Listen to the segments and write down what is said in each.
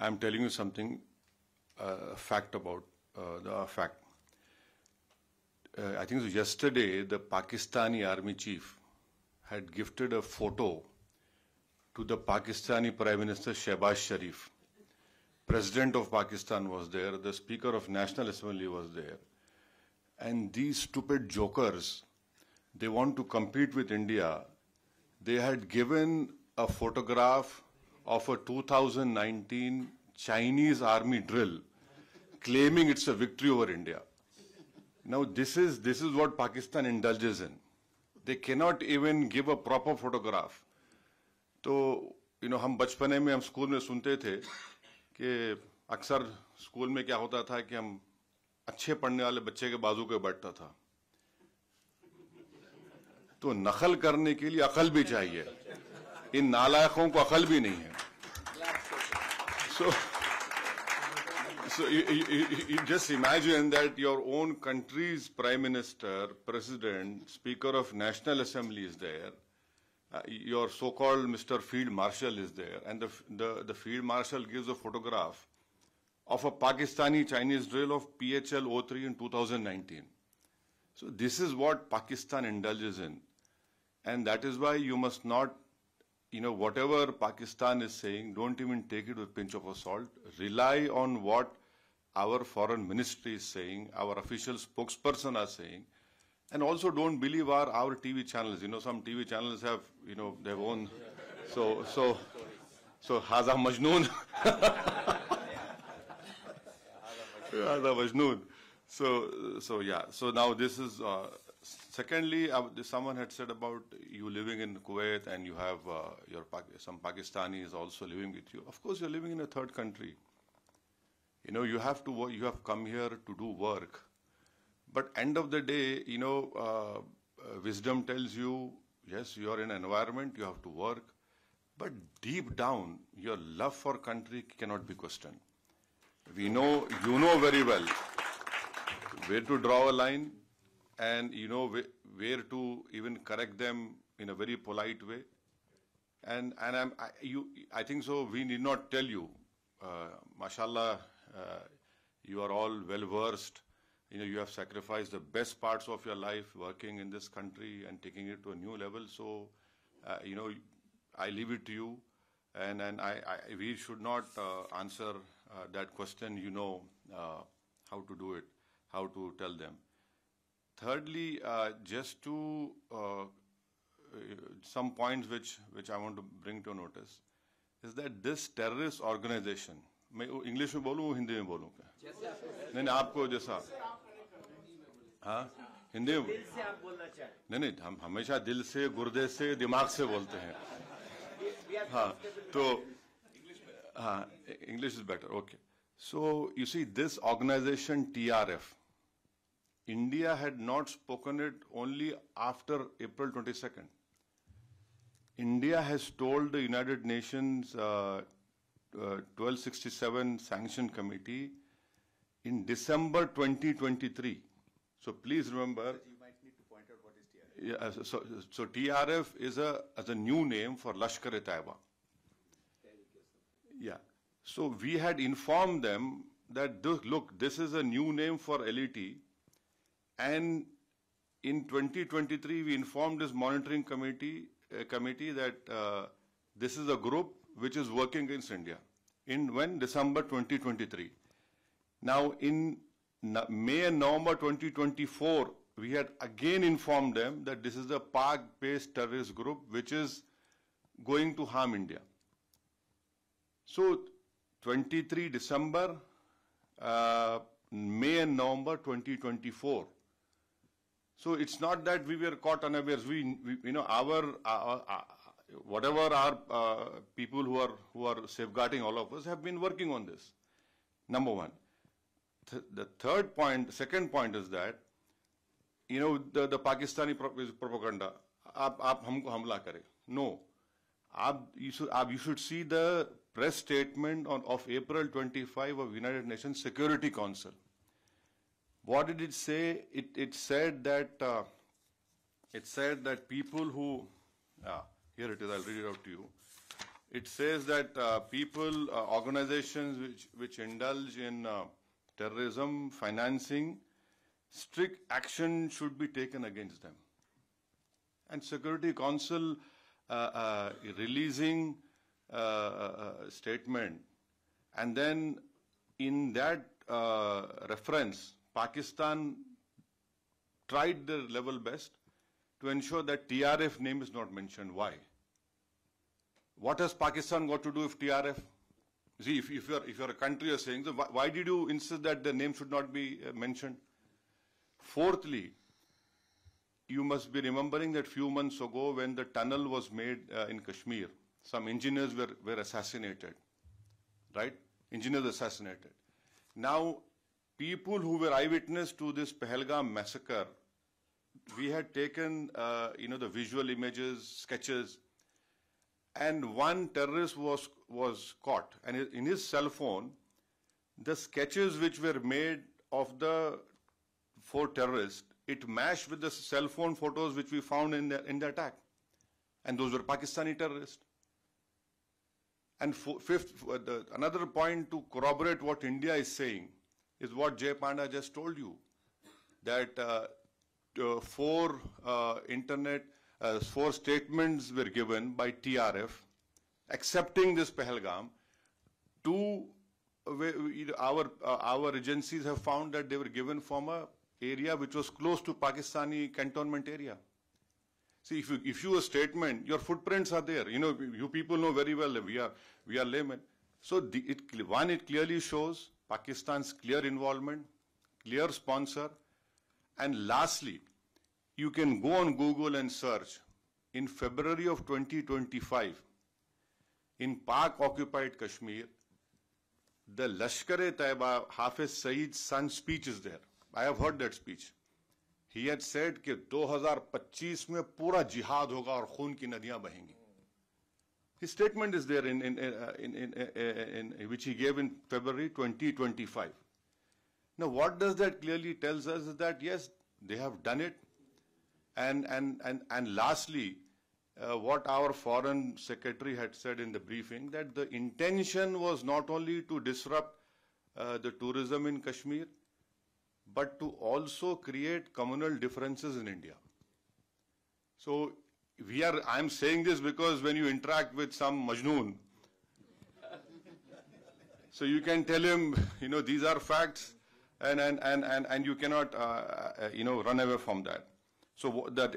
I'm telling you something, fact about the fact. I think yesterday the Pakistani army chief had gifted a photo to the Pakistani Prime Minister Shehbaz Sharif. President of Pakistan was there, the Speaker of National Assembly was there. And these stupid jokers, they want to compete with India. They had given a photograph of a 2019 Chinese army drill, claiming it's a victory over India. Now this is what Pakistan indulges in. They cannot even give a proper photograph. तो हम बचपने में हम school में सुनते थे कि अक्सर स्कूल में क्या होता था कि हम अच्छे पढ़ने वाले बच्चे के बाजू पे बैठता था. तो नकल करने के लिए अकल भी चाहिए. इन नालायकों को अकल भी नहीं है. So you just imagine that your own country's Prime Minister, President, Speaker of National Assembly is there. Your so-called Mr. Field Marshal is there, and the Field Marshal gives a photograph of a Pakistani Chinese drill of PHL-03 in 2019. So this is what Pakistan indulges in, and that is why you must not, whatever Pakistan is saying, don't even take it with a pinch of salt. Rely on what our foreign ministry is saying, our official spokesperson are saying. And also don't believe our TV channels. Some TV channels have, their own. So Haza Majnoon. Haza Majnoon. So yeah. So now this is, secondly, someone had said about you living in Kuwait and you have some Pakistanis also living with you. Of course, you're living in a third country. You have to work, you have come here to do work. But end of the day, wisdom tells you, yes, you are in an environment, you have to work. But deep down, your love for country cannot be questioned. You know very well where to draw a line, and you know where to even correct them in a very polite way. And I think so. We need not tell you, mashallah, you are all well versed. You have sacrificed the best parts of your life working in this country and taking it to a new level. So, I leave it to you, and we should not answer that question. How to do it, how to tell them. Thirdly, just to some points which I want to bring to notice is that this terrorist organization. मैं English में बोलूँ हिंदी में बोलूँ क्या? नहीं आपको जैसा हाँ हिंदी में नहीं हम हमेशा दिल से गुर्दे से दिमाग से बोलते हैं हाँ तो हाँ English is better. Okay, so you see this organization TRF, India had not spoken it only after April 22nd. India has told the United Nations 1267 Sanction Committee in December 2023. So please remember. But you might need to point out what is TRF. Yeah, so TRF is a new name for Lashkar-e-Taiba. Yeah. So we had informed them that look, this is a new name for LET, and in 2023 we informed this monitoring committee that this is a group which is working against India. In when? December 2023. Now in May and November 2024, we had again informed them that this is a Pak-based terrorist group which is going to harm India. So 23 December, May and November 2024. So it's not that we were caught unawares. Whatever our people who are safeguarding all of us have been working on this. Number one. The second point is that, the Pakistani propaganda, आप हमको हमला करें. No. You should see the press statement of April 25 of United Nations Security Council. What did it say? It said that people who here it is. I'll read it out to you. It says that people, organizations which indulge in terrorism, financing, strict action should be taken against them. And Security Council releasing statement, and then in that reference, Pakistan tried their level best to ensure that TRF name is not mentioned. Why? What has Pakistan got to do with TRF? See, if you're a country, you're saying, so why did you insist that the name should not be mentioned? Fourthly, you must be remembering that few months ago when the tunnel was made in Kashmir, some engineers were assassinated, right? Engineers assassinated. Now, people who were eyewitness to this Pahalgam massacre, we had taken, the visual images, sketches, and one terrorist was caught. And in his cell phone, the sketches which were made of the 4 terrorists, it matched with the cell phone photos which we found in the attack. And those were Pakistani terrorists. And fifth, another point to corroborate what India is saying is what Jay Panda just told you, that 4 statements were given by TRF accepting this Pahalgam. Our agencies have found that they were given from a area which was close to Pakistani cantonment area. See, if you a statement, your footprints are there. You people know very well that we are laymen. So it clearly shows Pakistan's clear involvement, clear sponsor, and lastly, you can go on Google and search. In February of 2025, in Pak-occupied Kashmir, the Lashkar-e-Taiba Hafiz Saeed's son's speech is there. I have heard that speech. He had said कि 2025 में पूरा जिहाद होगा और खून की नदियां बहेंगी. His statement is there in which he gave in February 2025. Now, what does that clearly tells us is that yes, they have done it, and lastly, what our foreign secretary had said in the briefing, that the intention was not only to disrupt the tourism in Kashmir, but to also create communal differences in India. So I'm saying this because when you interact with some Majnoon, so you can tell him, these are facts, and you cannot, run away from that. So that,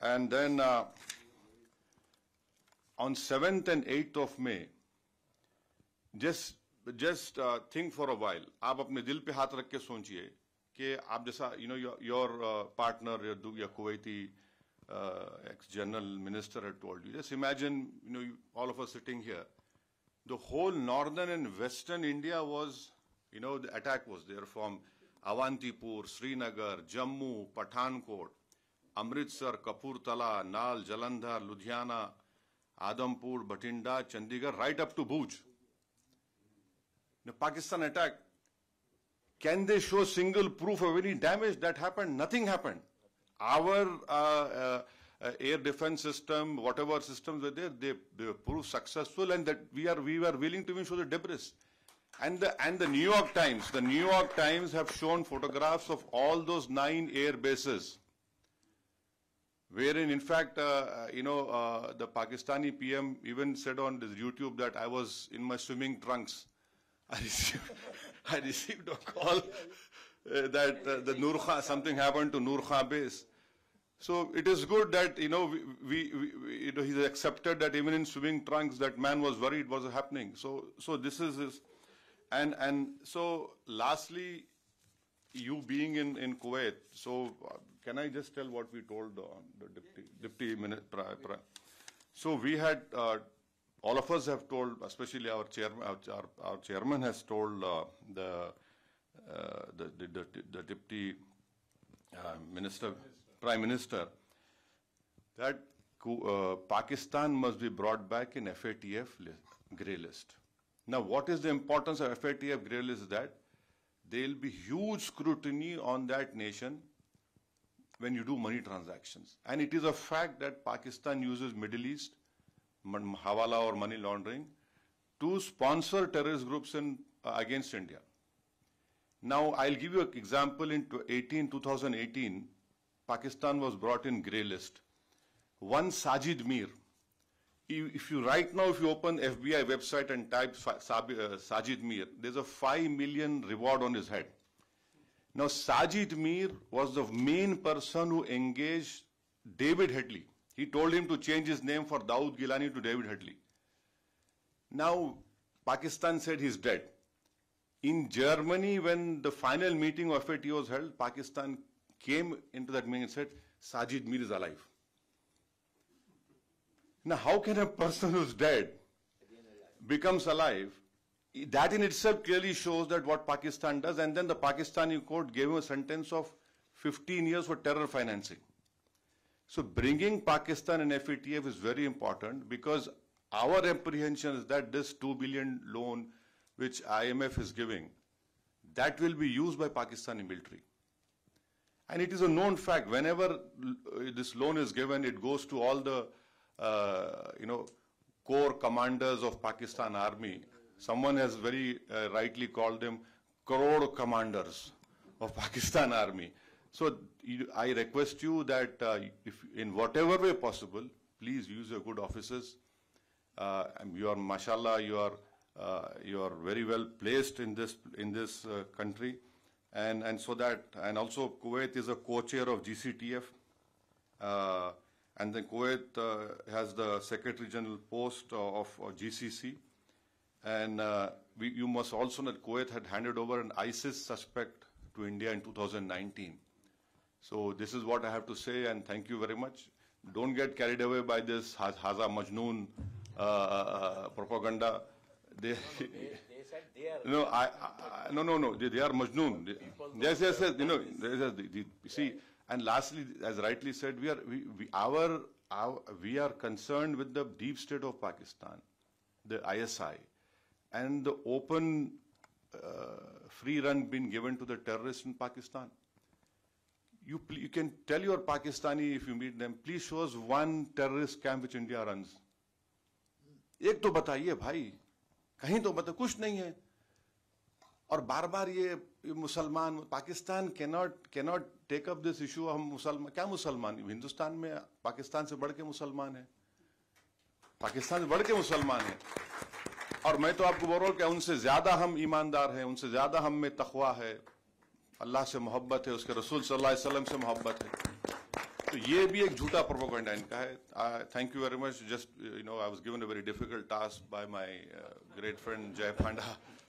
and then on 7th and 8th of May, just think for a while. आप अपने दिल पे हाथ रख के सोचिए कि आप जैसा, your partner, your Kuwaiti ex-general minister had told you. Just imagine, all of us sitting here. The whole northern and western India was, the attack was there from Awantipur, Srinagar, Jammu, Pathankot, Amritsar, Kapurthala, Nal, Jalandhar, Ludhiana, Adampur, Bhatinda, Chandigarh, right up to Bhuj. The Pakistan attack, can they show single proof of any damage that happened? Nothing happened. Our air defense system, whatever systems were there, they proved successful, and that we were willing to even show the debris. And the New York Times have shown photographs of all those 9 air bases, wherein, in fact, the Pakistani PM even said on this YouTube that I was in my swimming trunks. I received a call that the Nur Khan, something happened to Nur Khan base. So it is good that, he's accepted that even in swimming trunks, that man was worried what was happening. So this is his, and so lastly, you being in Kuwait, so can I just tell what we told the deputy minister? So we had, all of us have told, especially our chairman has told the deputy minister, prime minister, that Pakistan must be brought back in FATF grey list. Now, what is the importance of FATF grey list? Is that there will be huge scrutiny on that nation when you do money transactions. And it is a fact that Pakistan uses Middle East hawala or money laundering, to sponsor terrorist groups against India. Now, I'll give you an example. In 2018, Pakistan was brought in grey list. One Sajid Mir. If you open FBI website and type Sajid Mir, there's a 5 million reward on his head. Now, Sajid Mir was the main person who engaged David Headley. He told him to change his name for Dawood Gilani to David Headley. Now, Pakistan said he's dead. In Germany, when the final meeting of FAT was held, Pakistan came into that meeting and said, Sajid Mir is alive. Now, how can a person who's dead becomes alive? That in itself clearly shows that what Pakistan does, and then the Pakistani court gave him a sentence of 15 years for terror financing. So bringing Pakistan and FATF is very important, because our apprehension is that this 2 billion loan which IMF is giving, that will be used by Pakistani military. And it is a known fact, whenever this loan is given, it goes to all the core commanders of Pakistan Army. Someone has very rightly called them crore commanders of Pakistan Army. So I request you that if in whatever way possible, please use your good offices. You are, mashallah, you are very well placed in this country, and so that, and also Kuwait is a co-chair of GCTF, and then Kuwait has the Secretary General post of GCC, and you must also know that Kuwait had handed over an ISIS suspect to India in 2019. So this is what I have to say, and thank you very much. Don't get carried away by this Haza Majnoon propaganda. They said they are. No. They are Majnoon. Yes. See, and lastly, as rightly said, we are concerned with the deep state of Pakistan, the ISI, and the open free run being given to the terrorists in Pakistan. You can tell your Pakistani, if you meet them, please show us one terrorist camp which India runs. एक तो बताइए भाई, कहीं तो बताइए, कुछ नहीं है. और बार-बार ये मुसलमान, Pakistan cannot take up this issue. हम मुसलमान, क्या मुसलमान? हिंदुस्तान में पाकिस्तान से बढ़ के मुसलमान है, पाकिस्तान से बढ़ के मुसलमान है. और मैं तो आपको बोल रहा हूँ कि उनसे ज्यादा हम ईमानदार हैं, उनसे ज्यादा हम में तक़वा है, अल्लाह से मोहब्बत है, उसके रसूल सल्लल्लाहु अलैहि वसल्लम से मोहब्बत है. तो ये भी एक झूठा प्रोपेगेंडा इनका है. Thank you very much. Just I was given a very difficult task by my great friend Jay Panda.